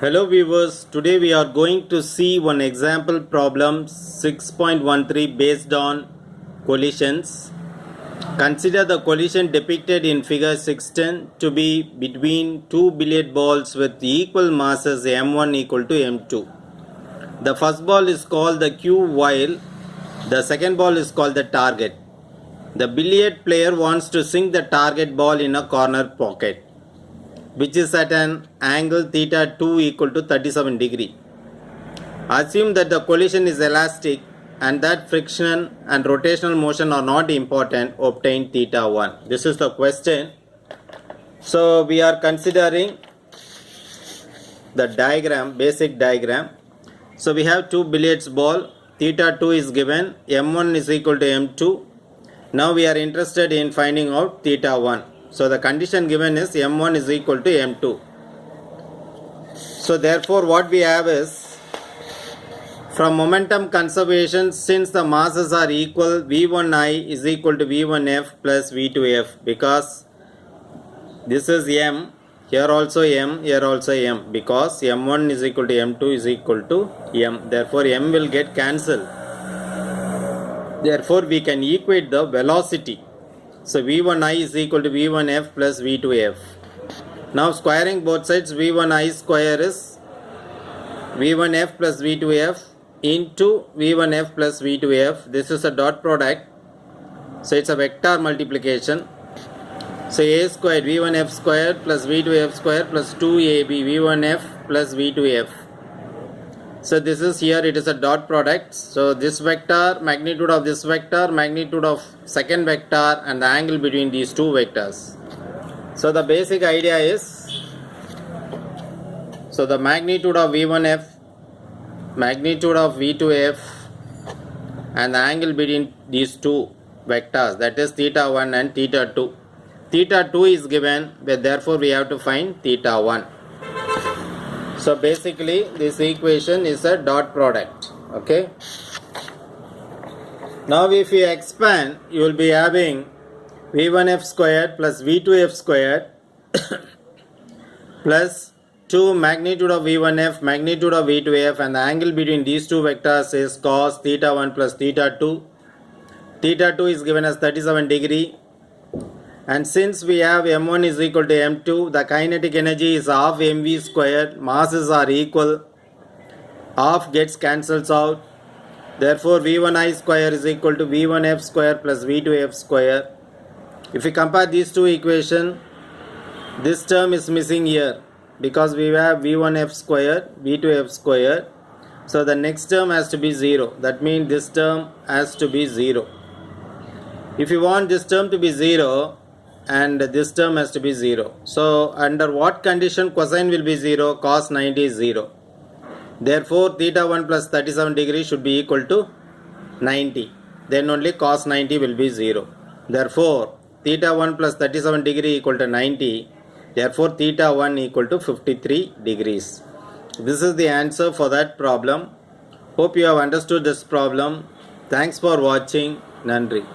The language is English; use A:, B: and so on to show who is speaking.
A: Hello viewers, today we are going to see one example problem 6.13 based on collisions. Consider the collision depicted in figure 16 to be between two billiard balls with equal masses m1 equal to m2. The first ball is called the cue while the second ball is called the target. The billiard player wants to sink the target ball in a corner pocket, which is at an angle theta 2 equal to 37 degree. Assume that the collision is elastic and that friction and rotational motion are not important. Obtain theta 1. This is the question. So we are considering the diagram, basic diagram. So we have two billiards ball. Theta 2 is given. M1 is equal to M2. Now we are interested in finding out theta 1. So the condition given is m1 is equal to m2. So therefore what we have is, from momentum conservation, since the masses are equal, v1i is equal to v1f plus v2f, because this is m, here also m, here also m, because m1 is equal to m2 is equal to m. Therefore m will get cancelled. Therefore we can equate the velocity. So v1i is equal to v1f plus v2f. Now squaring both sides, v1i square is v1f plus v2f into v1f plus v2f. This is a dot product, so it's a vector multiplication. So a squared v1f squared plus v2f squared plus 2ab v1f plus v2f. So this is here, it is a dot product. So this vector, magnitude of this vector, magnitude of second vector, and the angle between these two vectors. So the basic idea is, so the magnitude of v1f, magnitude of v2f, and the angle between these two vectors, that is theta 1 and theta 2. Theta 2 is given, but therefore we have to find theta 1. So basically this equation is a dot product. Okay. Now if you expand, you will be having v1f squared plus v2f squared plus 2 magnitude of v1f, magnitude of v2f, and the angle between these two vectors is cos theta 1 plus theta 2. Theta 2 is given as 37 degree. And since we have m1 is equal to m2, the kinetic energy is half mv squared, masses are equal, half gets cancels out. Therefore v1i square is equal to v1f square plus v2f square. If we compare these two equations, this term is missing here because we have v1f square, v2f square. So the next term has to be 0. That means this term has to be 0. If you want this term to be 0, and this term has to be 0. So under what condition cosine will be 0? Cos 90 is 0. Therefore theta 1 plus 37 degree should be equal to 90. Then only cos 90 will be 0. Therefore theta 1 plus 37 degree equal to 90. Therefore theta 1 equal to 53 degrees. This is the answer for that problem. Hope you have understood this problem. Thanks for watching. Nandri.